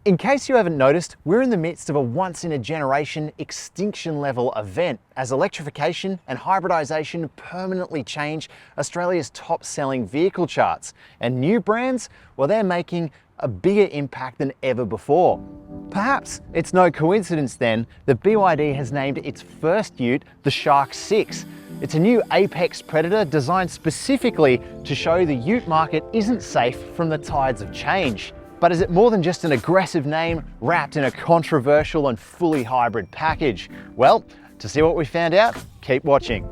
In case you haven't noticed, we're in the midst of a once-in-a-generation extinction-level event as electrification and hybridization permanently change Australia's top-selling vehicle charts. And new brands, well, they're making a bigger impact than ever before. Perhaps it's no coincidence then that BYD has named its first ute the Shark 6. It's a new apex predator designed specifically to show the ute market isn't safe from the tides of change. But is it more than just an aggressive name wrapped in a controversial and fully hybrid package? Well, to see what we found out, keep watching.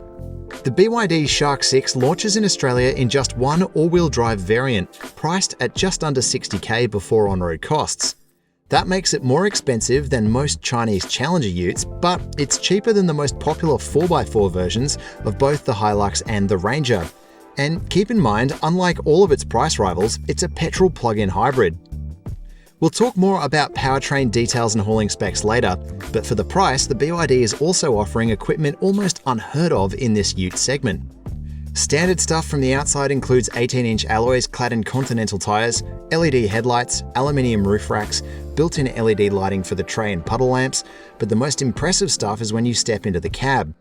The BYD Shark 6 launches in Australia in just one all-wheel drive variant, priced at just under $60,000 before on-road costs. That makes it more expensive than most Chinese Challenger utes, but it's cheaper than the most popular 4x4 versions of both the Hilux and the Ranger. And keep in mind, unlike all of its price rivals, it's a petrol plug-in hybrid. We'll talk more about powertrain details and hauling specs later, but for the price, the BYD is also offering equipment almost unheard of in this ute segment. Standard stuff from the outside includes 18-inch alloys clad in Continental tyres, LED headlights, aluminium roof racks, built-in LED lighting for the tray and puddle lamps, but the most impressive stuff is when you step into the cab.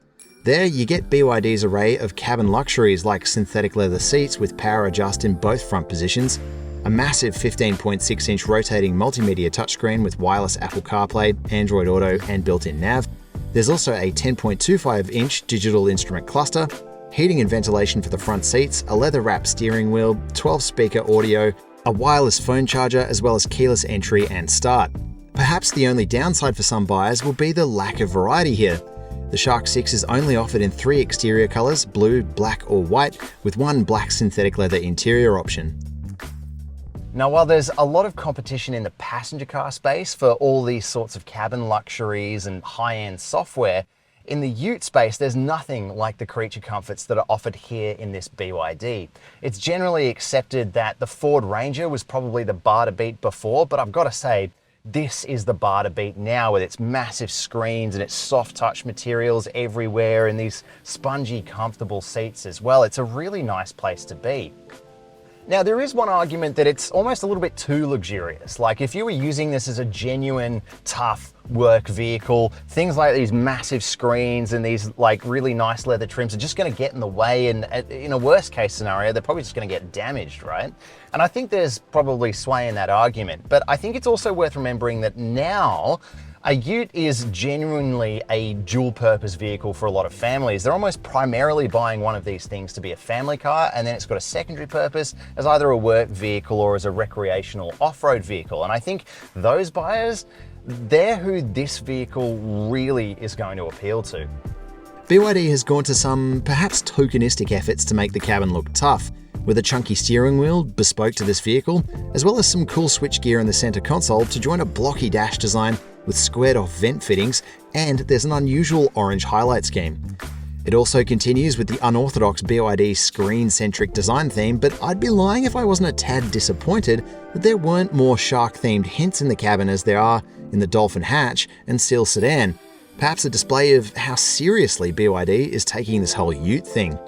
There you get BYD's array of cabin luxuries like synthetic leather seats with power adjust in both front positions, a massive 15.6-inch rotating multimedia touchscreen with wireless Apple CarPlay, Android Auto, and built-in nav. There's also a 10.25-inch digital instrument cluster, heating and ventilation for the front seats, a leather-wrapped steering wheel, 12-speaker audio, a wireless phone charger, as well as keyless entry and start. Perhaps the only downside for some buyers will be the lack of variety here. The Shark 6 is only offered in 3 exterior colors, blue, black, or white, with 1 black synthetic leather interior option. Now, while there's a lot of competition in the passenger car space for all these sorts of cabin luxuries and high-end software, in the ute space, there's nothing like the creature comforts that are offered here in this BYD. It's generally accepted that the Ford Ranger was probably the bar to beat before, but I've got to say, this is the bar to beat now with its massive screens and its soft touch materials everywhere and these spongy, comfortable seats as well. It's a really nice place to be. Now, there is one argument that it's almost a little bit too luxurious. Like if you were using this as a genuine, tough work vehicle, things like these massive screens and these like really nice leather trims are just gonna get in the way, and in a worst case scenario, they're probably just gonna get damaged, right? And I think there's probably sway in that argument, but I think it's also worth remembering that now, a ute is genuinely a dual-purpose vehicle for a lot of families. They're almost primarily buying one of these things to be a family car, and then it's got a secondary purpose as either a work vehicle or as a recreational off-road vehicle. And I think those buyers, they're who this vehicle really is going to appeal to. BYD has gone to some perhaps tokenistic efforts to make the cabin look tough, with a chunky steering wheel bespoke to this vehicle, as well as some cool switchgear in the center console to join a blocky dash design with squared-off vent fittings, and there's an unusual orange highlight scheme. It also continues with the unorthodox BYD screen-centric design theme, but I'd be lying if I wasn't a tad disappointed that there weren't more shark-themed hints in the cabin as there are in the Dolphin hatch and Seal sedan. Perhaps a display of how seriously BYD is taking this whole ute thing.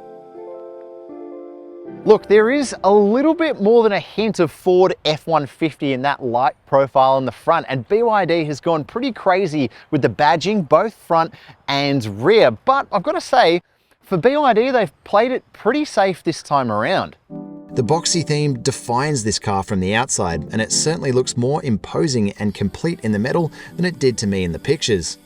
Look, there is a little bit more than a hint of Ford F-150 in that light profile in the front, and BYD has gone pretty crazy with the badging, both front and rear. But I've got to say, for BYD, they've played it pretty safe this time around. The boxy theme defines this car from the outside, and it certainly looks more imposing and complete in the metal than it did to me in the pictures.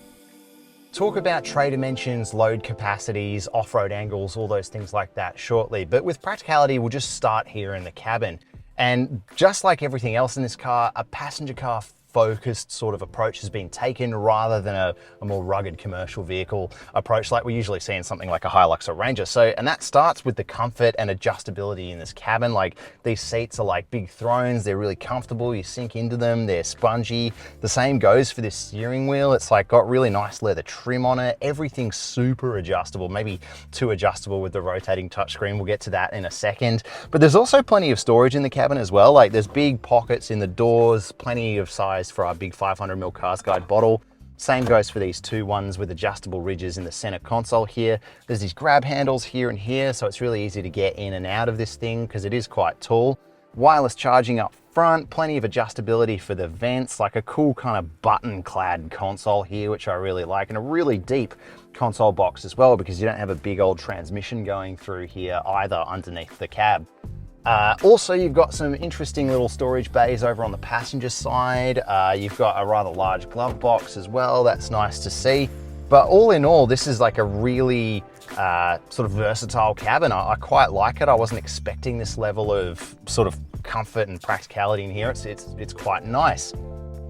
Talk about tray dimensions, load capacities, off-road angles, all those things like that shortly. But with practicality, we'll just start here in the cabin. And just like everything else in this car, a passenger car focused sort of approach has been taken rather than a more rugged commercial vehicle approach like we usually see in something like a Hilux or Ranger. And that starts with the comfort and adjustability in this cabin. Like these seats are like big thrones, they're really comfortable, you sink into them, they're spongy. The same goes for this steering wheel. It's like got really nice leather trim on it. Everything's super adjustable, maybe too adjustable with the rotating touchscreen. We'll get to that in a second. But there's also plenty of storage in the cabin as well. Like there's big pockets in the doors, plenty of size for our big 500ml CarsGuide bottle. Same goes for these two ones with adjustable ridges in the center console here. There's these grab handles here and here, so it's really easy to get in and out of this thing because it is quite tall. Wireless charging up front, plenty of adjustability for the vents, like a cool kind of button-clad console here, which I really like, and a really deep console box as well, because you don't have a big old transmission going through here either underneath the cab. Also, you've got some interesting little storage bays over on the passenger side. You've got a rather large glove box as well. That's nice to see. But all in all, this is like a really sort of versatile cabin. I quite like it. I wasn't expecting this level of sort of comfort and practicality in here. It's quite nice.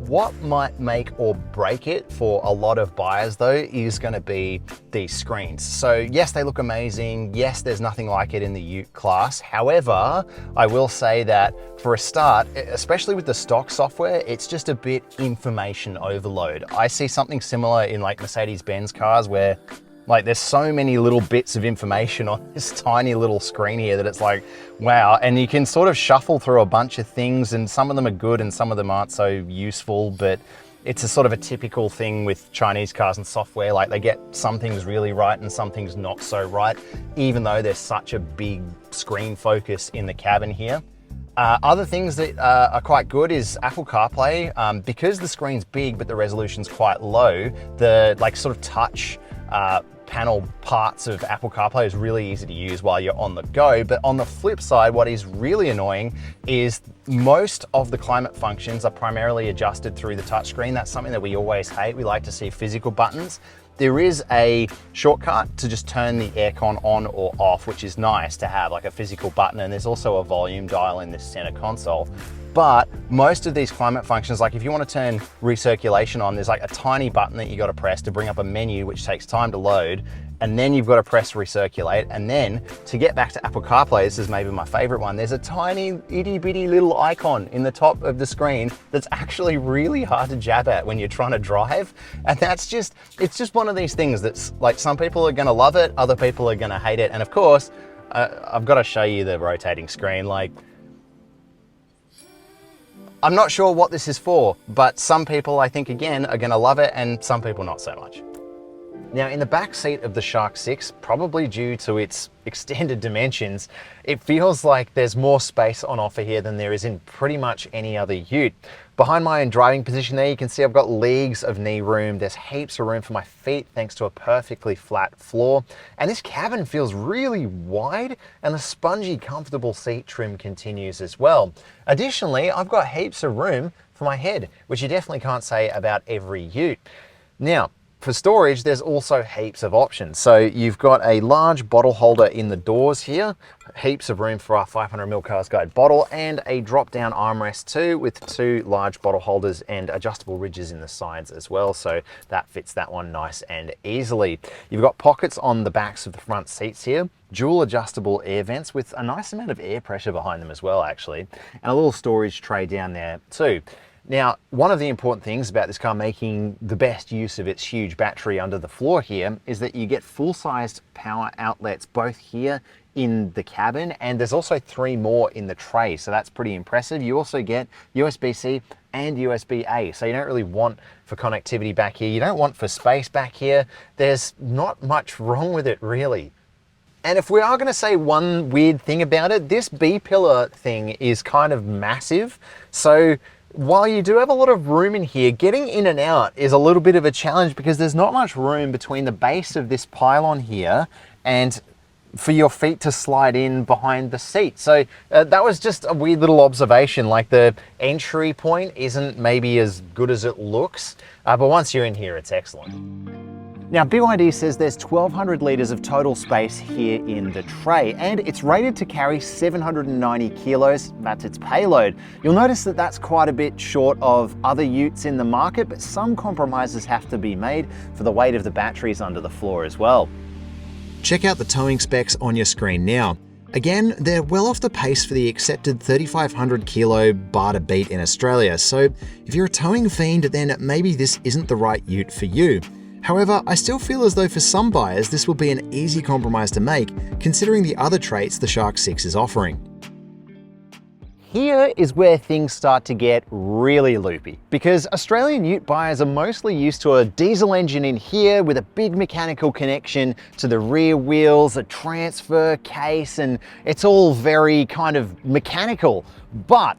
What might make or break it for a lot of buyers though is going to be these screens. So yes, they look amazing. Yes, there's nothing like it in the Ute class. However, I will say that for a start, especially with the stock software, it's just a bit information overload. I see something similar in like Mercedes-Benz cars where like there's so many little bits of information on this tiny little screen here that it's like, wow. And you can sort of shuffle through a bunch of things, and some of them are good and some of them aren't so useful, but it's a sort of a typical thing with Chinese cars and software. Like they get some things really right and some things not so right, even though there's such a big screen focus in the cabin here. Other things that are quite good is Apple CarPlay. Because the screen's big but the resolution's quite low, the like sort of touch panel parts of Apple CarPlay is really easy to use while you're on the go. But on the flip side, what is really annoying is most of the climate functions are primarily adjusted through the touchscreen. That's something that we always hate. We like to see physical buttons. There is a shortcut to just turn the aircon on or off, which is nice to have, like a physical button. And there's also a volume dial in this center console. But most of these climate functions, like if you want to turn recirculation on, there's like a tiny button that you got to press to bring up a menu, which takes time to load. And then you've got to press recirculate. And then to get back to Apple CarPlay, this is maybe my favorite one, there's a tiny itty bitty little icon in the top of the screen that's actually really hard to jab at when you're trying to drive. And it's just one of these things that's like, some people are gonna love it, other people are gonna hate it. And of course, I've got to show you the rotating screen. Like, I'm not sure what this is for, but some people I think again are gonna love it and some people not so much. Now in the back seat of the Shark 6, probably due to its extended dimensions, it feels like there's more space on offer here than there is in pretty much any other Ute. Behind my own driving position there, you can see I've got leagues of knee room. There's heaps of room for my feet thanks to a perfectly flat floor. And this cabin feels really wide, and the spongy, comfortable seat trim continues as well. Additionally, I've got heaps of room for my head, which you definitely can't say about every Ute. Now, for storage, there's also heaps of options. So you've got a large bottle holder in the doors here, heaps of room for our 500ml CarsGuide bottle, and a drop-down armrest too, with two large bottle holders and adjustable ridges in the sides as well. So that fits that one nice and easily. You've got pockets on the backs of the front seats here, dual adjustable air vents with a nice amount of air pressure behind them as well, actually, and a little storage tray down there too. Now, one of the important things about this car making the best use of its huge battery under the floor here is that you get full-sized power outlets both here in the cabin, and there's also 3 more in the tray, so that's pretty impressive. You also get USB-C and USB-A, so you don't really want for connectivity back here. You don't want for space back here. There's not much wrong with it, really. And if we are going to say one weird thing about it, this B-pillar thing is kind of massive. So while you do have a lot of room in here, getting in and out is a little bit of a challenge because there's not much room between the base of this pylon here and for your feet to slide in behind the seat. So that was just a weird little observation. Like the entry point isn't maybe as good as it looks, but once you're in here, it's excellent. Now, BYD says there's 1,200 litres of total space here in the tray, and it's rated to carry 790 kilos, that's its payload. You'll notice that that's quite a bit short of other Utes in the market, but some compromises have to be made for the weight of the batteries under the floor as well. Check out the towing specs on your screen now. Again, they're well off the pace for the accepted 3,500 kilo bar to beat in Australia, so if you're a towing fiend, then maybe this isn't the right Ute for you. However, I still feel as though for some buyers this will be an easy compromise to make, considering the other traits the Shark 6 is offering. Here is where things start to get really loopy, because Australian Ute buyers are mostly used to a diesel engine in here with a big mechanical connection to the rear wheels, a transfer case, and it's all very kind of mechanical. But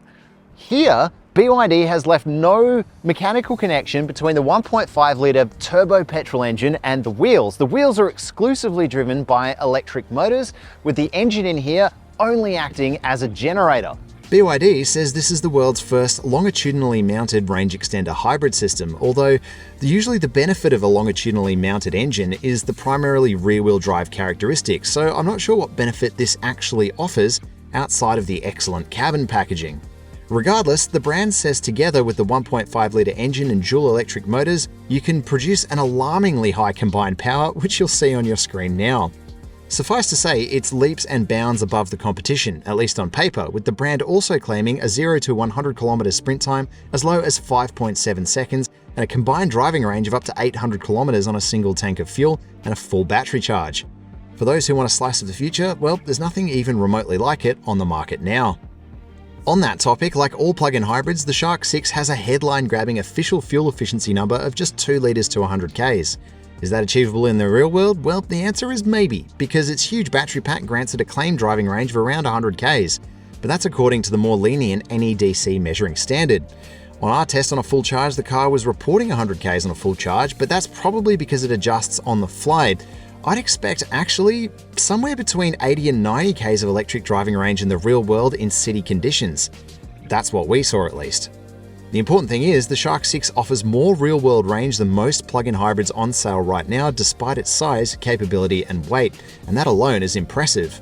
Here, BYD has left no mechanical connection between the 1.5 litre turbo-petrol engine and the wheels. The wheels are exclusively driven by electric motors, with the engine in here only acting as a generator. BYD says this is the world's first longitudinally mounted range extender hybrid system, although usually the benefit of a longitudinally mounted engine is the primarily rear-wheel drive characteristics, so I'm not sure what benefit this actually offers outside of the excellent cabin packaging. Regardless, the brand says together with the 1.5 litre engine and dual electric motors, you can produce an alarmingly high combined power, which you'll see on your screen now. Suffice to say, it's leaps and bounds above the competition, at least on paper, with the brand also claiming a 0 to 100 km sprint time as low as 5.7 seconds and a combined driving range of up to 800 km on a single tank of fuel and a full battery charge. For those who want a slice of the future, well, there's nothing even remotely like it on the market now. On that topic, like all plug-in hybrids, the Shark 6 has a headline-grabbing official fuel efficiency number of just 2 litres to 100 Ks. Is that achievable in the real world? Well, the answer is maybe, because its huge battery pack grants it a claimed driving range of around 100 Ks, but that's according to the more lenient NEDC measuring standard. On our test on a full charge, the car was reporting 100 Ks on a full charge, but that's probably because it adjusts on the fly. I'd expect actually somewhere between 80 and 90 Ks of electric driving range in the real world in city conditions. That's what we saw at least. The important thing is the Shark 6 offers more real-world range than most plug-in hybrids on sale right now, despite its size, capability, and weight, and that alone is impressive.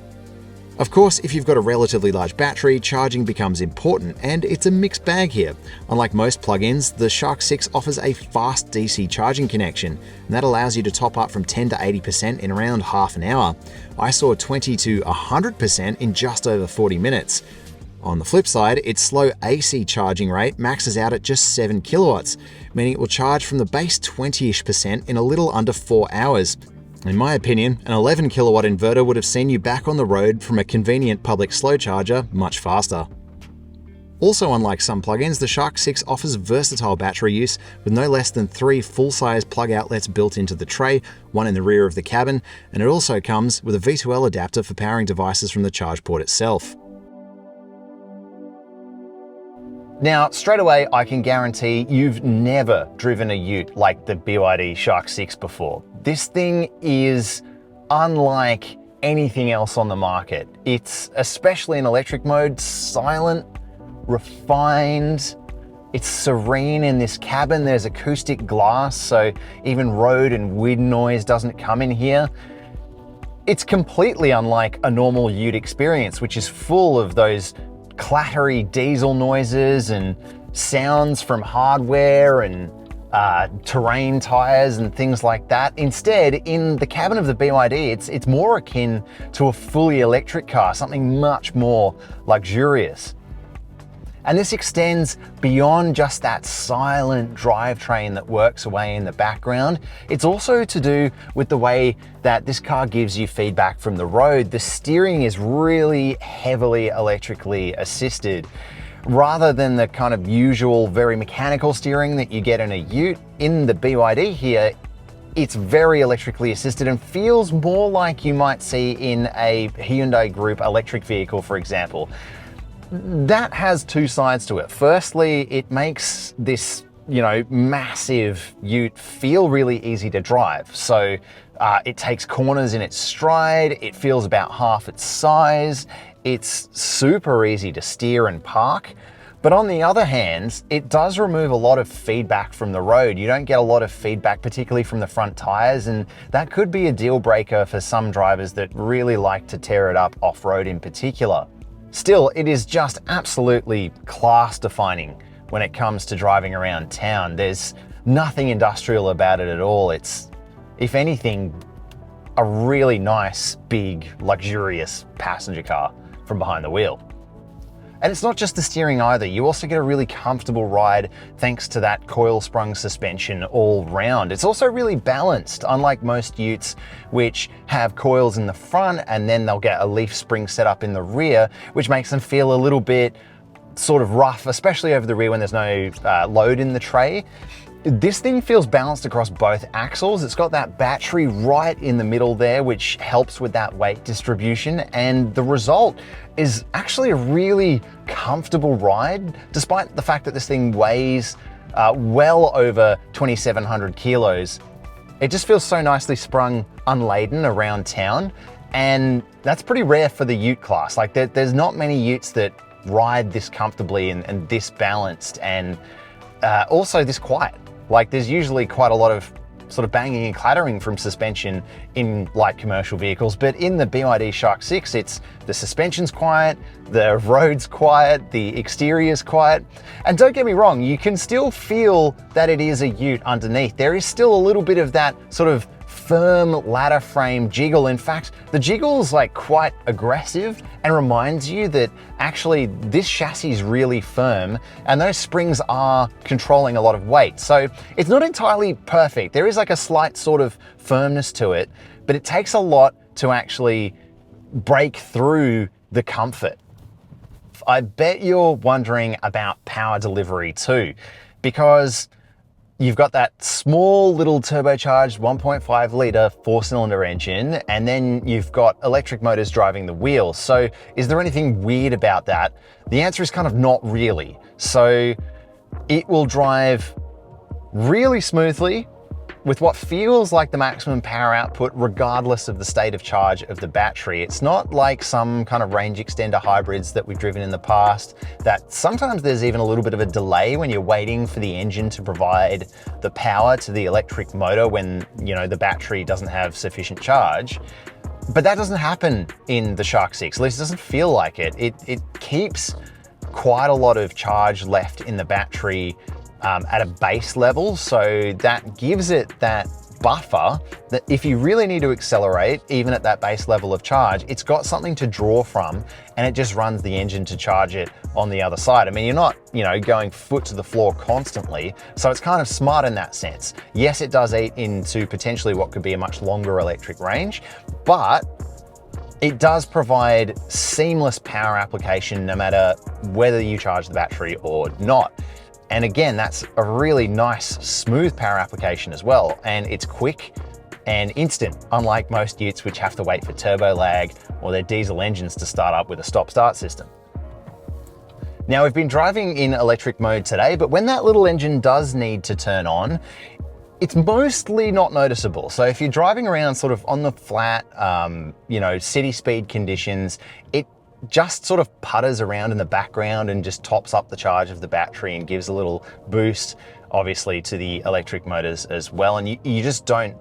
Of course, if you've got a relatively large battery, charging becomes important, and it's a mixed bag here. Unlike most plug-ins, the Shark 6 offers a fast DC charging connection, and that allows you to top up from 10 to 80% in around half an hour. I saw 20 to 100% in just over 40 minutes. On the flip side, its slow AC charging rate maxes out at just 7 kilowatts, meaning it will charge from the base 20-ish% in a little under 4 hours. In my opinion, an 11 kilowatt inverter would have seen you back on the road from a convenient public slow charger much faster. Also, unlike some plugins, the Shark 6 offers versatile battery use with no less than 3 full-size plug outlets built into the tray, one in the rear of the cabin, and it also comes with a V2L adapter for powering devices from the charge port itself. Now, straight away, I can guarantee you've never driven a ute like the BYD Shark 6 before. This thing is unlike anything else on the market. It's, especially in electric mode, silent, refined. It's serene in this cabin. There's acoustic glass, so even road and wind noise doesn't come in here. It's completely unlike a normal ute experience, which is full of those clattery diesel noises and sounds from hardware and terrain tires and things like that. Instead, in the cabin of the BYD, it's more akin to a fully electric car, something much more luxurious. And this extends beyond just that silent drivetrain that works away in the background. It's also to do with the way that this car gives you feedback from the road. The steering is really heavily electrically assisted. Rather than the kind of usual very mechanical steering that you get in a ute, in the BYD here, it's very electrically assisted and feels more like you might see in a Hyundai Group electric vehicle, for example. That has two sides to it. Firstly, it makes this, massive ute feel really easy to drive. So it takes corners in its stride. It feels about half its size. It's super easy to steer and park. But on the other hand, it does remove a lot of feedback from the road. You don't get a lot of feedback, particularly from the front tires, and that could be a deal breaker for some drivers that really like to tear it up off-road in particular. Still, it is just absolutely class defining when it comes to driving around town. There's nothing industrial about it at all. It's, if anything, a really nice, big, luxurious passenger car from behind the wheel. And it's not just the steering either. You also get a really comfortable ride thanks to that coil sprung suspension all round. It's also really balanced, unlike most utes, which have coils in the front and then they'll get a leaf spring set up in the rear, which makes them feel a little bit sort of rough, especially over the rear when there's no load in the tray. This thing feels balanced across both axles. It's got that battery right in the middle there, which helps with that weight distribution. And the result is actually a really comfortable ride, despite the fact that this thing weighs well over 2,700 kilos. It just feels so nicely sprung unladen around town. And that's pretty rare for the ute class. Like there's not many utes that ride this comfortably and this balanced and also this quiet. Like there's usually quite a lot of sort of banging and clattering from suspension in light commercial vehicles, but in the BYD Shark 6, it's the suspension's quiet, the road's quiet, the exterior's quiet. And don't get me wrong, you can still feel that it is a ute underneath. There is still a little bit of that sort of firm ladder frame jiggle. In fact, the jiggle is like quite aggressive and reminds you that actually this chassis is really firm and those springs are controlling a lot of weight. So it's not entirely perfect. There is like a slight sort of firmness to it, but it takes a lot to actually break through the comfort. I bet you're wondering about power delivery too, because you've got that small little turbocharged 1.5 litre 4-cylinder engine, and then you've got electric motors driving the wheels. So is there anything weird about that? The answer is kind of not really. So it will drive really smoothly with what feels like the maximum power output regardless of the state of charge of the battery. It's not like some kind of range extender hybrids that we've driven in the past, that sometimes there's even a little bit of a delay when you're waiting for the engine to provide the power to the electric motor when, you know, the battery doesn't have sufficient charge. But that doesn't happen in the Shark 6, at least it doesn't feel like it. It keeps quite a lot of charge left in the battery at a base level, so that gives it that buffer that if you really need to accelerate, even at that base level of charge, it's got something to draw from, and it just runs the engine to charge it on the other side. I mean, you're not, you know, going foot to the floor constantly, so it's kind of smart in that sense. Yes, it does eat into potentially what could be a much longer electric range, but it does provide seamless power application no matter whether you charge the battery or not. And again, that's a really nice, smooth power application as well. And it's quick and instant, unlike most utes which have to wait for turbo lag or their diesel engines to start up with a stop-start system. Now, we've been driving in electric mode today, but when that little engine does need to turn on, it's mostly not noticeable. So if you're driving around sort of on the flat, you know, city speed conditions, it just sort of putters around in the background and just tops up the charge of the battery and gives a little boost, obviously, to the electric motors as well. And you just don't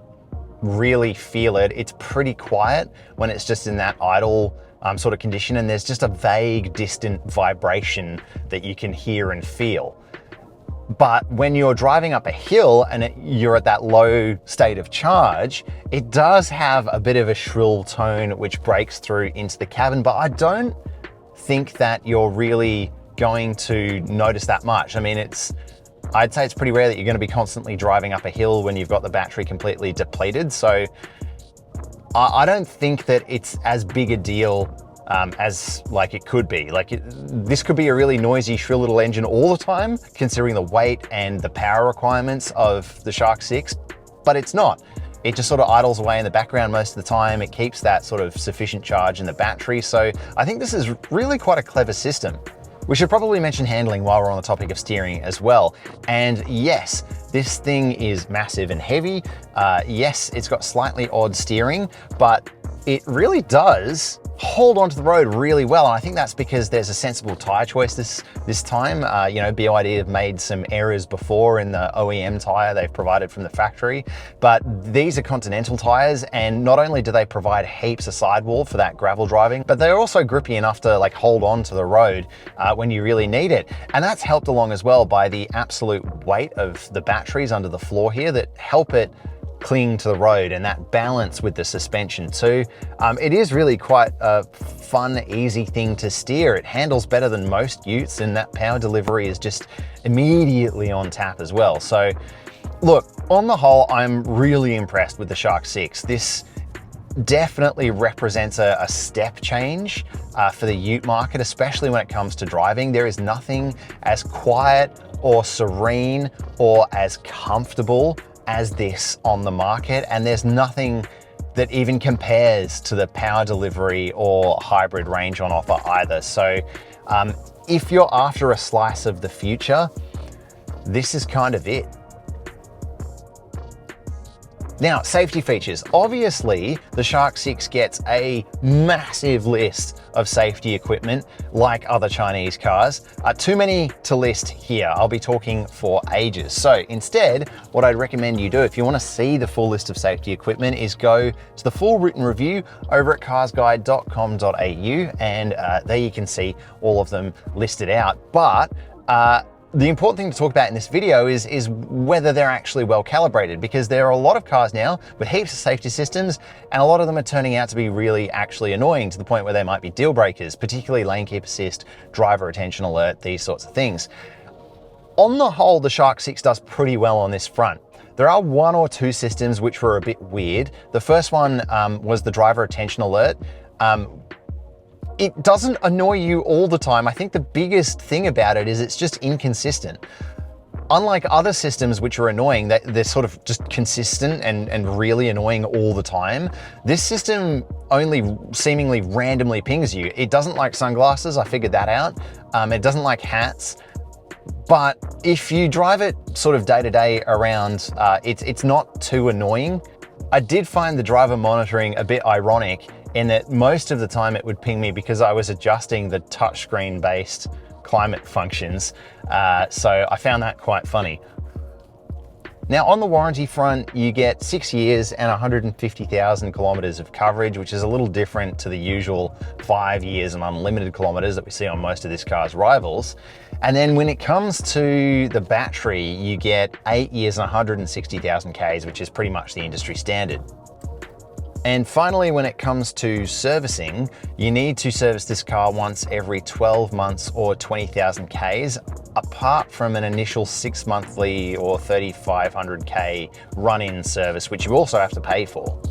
really feel it. It's pretty quiet when it's just in that idle sort of condition, and there's just a vague, distant vibration that you can hear and feel. But when you're driving up a hill and you're at that low state of charge, it does have a bit of a shrill tone which breaks through into the cabin, but I don't think that you're really going to notice that much. I mean, I'd say it's pretty rare that you're going to be constantly driving up a hill when you've got the battery completely depleted. So I don't think that it's as big a deal as like it could be. Like this could be a really noisy, shrill little engine all the time, considering the weight and the power requirements of the Shark 6, but it's not. It just sort of idles away in the background most of the time. It keeps that sort of sufficient charge in the battery. So I think this is really quite a clever system. We should probably mention handling while we're on the topic of steering as well. And yes, this thing is massive and heavy. Yes, it's got slightly odd steering, but it really does hold onto the road really well. And I think that's because there's a sensible tire choice this time. You know, BYD have made some errors before in the OEM tire they've provided from the factory, but these are Continental tires, and not only do they provide heaps of sidewall for that gravel driving, but they're also grippy enough to like hold on to the road when you really need it. And that's helped along as well by the absolute weight of the batteries under the floor here that help it cling to the road, and that balance with the suspension too. It is really quite a fun, easy thing to steer. It handles better than most utes, and that power delivery is just immediately on tap as well. So look, on the whole, I'm really impressed with the Shark 6. This definitely represents a step change for the ute market, especially when it comes to driving. There is nothing as quiet or serene or as comfortable as this on the market, and there's nothing that even compares to the power delivery or hybrid range on offer either. So if you're after a slice of the future, this is kind of it. Now, safety features. Obviously, the Shark 6 gets a massive list of safety equipment like other Chinese cars. Too many to list here. I'll be talking for ages. So instead, what I'd recommend you do if you want to see the full list of safety equipment is go to the full written review over at carsguide.com.au, and there you can see all of them listed out. But the important thing to talk about in this video is whether they're actually well calibrated, because there are a lot of cars now with heaps of safety systems, and a lot of them are turning out to be really actually annoying to the point where they might be deal breakers, particularly lane keep assist, driver attention alert, these sorts of things. On the whole, the Shark 6 does pretty well on this front. There are one or two systems which were a bit weird. The first one was the driver attention alert. It doesn't annoy you all the time. I think the biggest thing about it is it's just inconsistent. Unlike other systems which are annoying, they're sort of just consistent and really annoying all the time, this system only seemingly randomly pings you. It doesn't like sunglasses, I figured that out. It doesn't like hats. But if you drive it sort of day to day around, it's not too annoying. I did find the driver monitoring a bit ironic in that most of the time it would ping me because I was adjusting the touchscreen based climate functions. So I found that quite funny. Now on the warranty front, you get 6 years and 150,000 kilometers of coverage, which is a little different to the usual 5 years and unlimited kilometers that we see on most of this car's rivals. And then when it comes to the battery, you get 8 years and 160,000 Ks, which is pretty much the industry standard. And finally, when it comes to servicing, you need to service this car once every 12 months or 20,000 Ks, apart from an initial 6 monthly or 3,500 K run-in service, which you also have to pay for.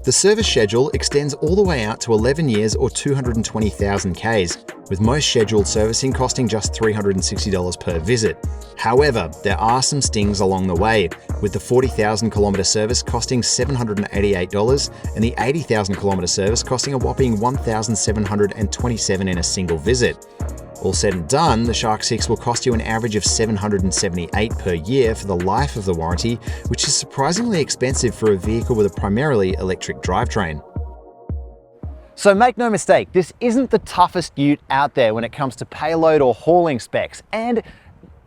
The service schedule extends all the way out to 11 years or 220,000 Ks, with most scheduled servicing costing just $360 per visit. However, there are some stings along the way, with the 40,000 kilometer service costing $788 and the 80,000 kilometer service costing a whopping $1,727 in a single visit. All said and done, the Shark 6 will cost you an average of $778 per year for the life of the warranty, which is surprisingly expensive for a vehicle with a primarily electric drivetrain. So make no mistake, this isn't the toughest ute out there when it comes to payload or hauling specs, and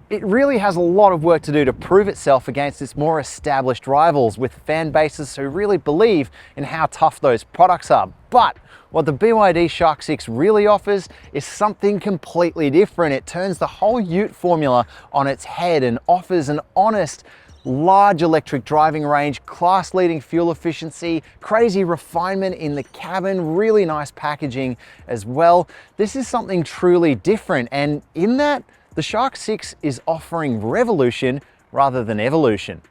it really has a lot of work to do to prove itself against its more established rivals with fan bases who really believe in how tough those products are. But what the BYD Shark 6 really offers is something completely different. It turns the whole ute formula on its head and offers an honest, large electric driving range, class-leading fuel efficiency, crazy refinement in the cabin, really nice packaging as well. This is something truly different, and in that, the Shark 6 is offering revolution rather than evolution.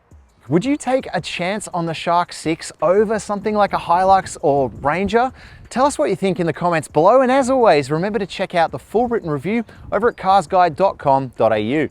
Would you take a chance on the Shark 6 over something like a Hilux or Ranger? Tell us what you think in the comments below, and as always, remember to check out the full written review over at carsguide.com.au.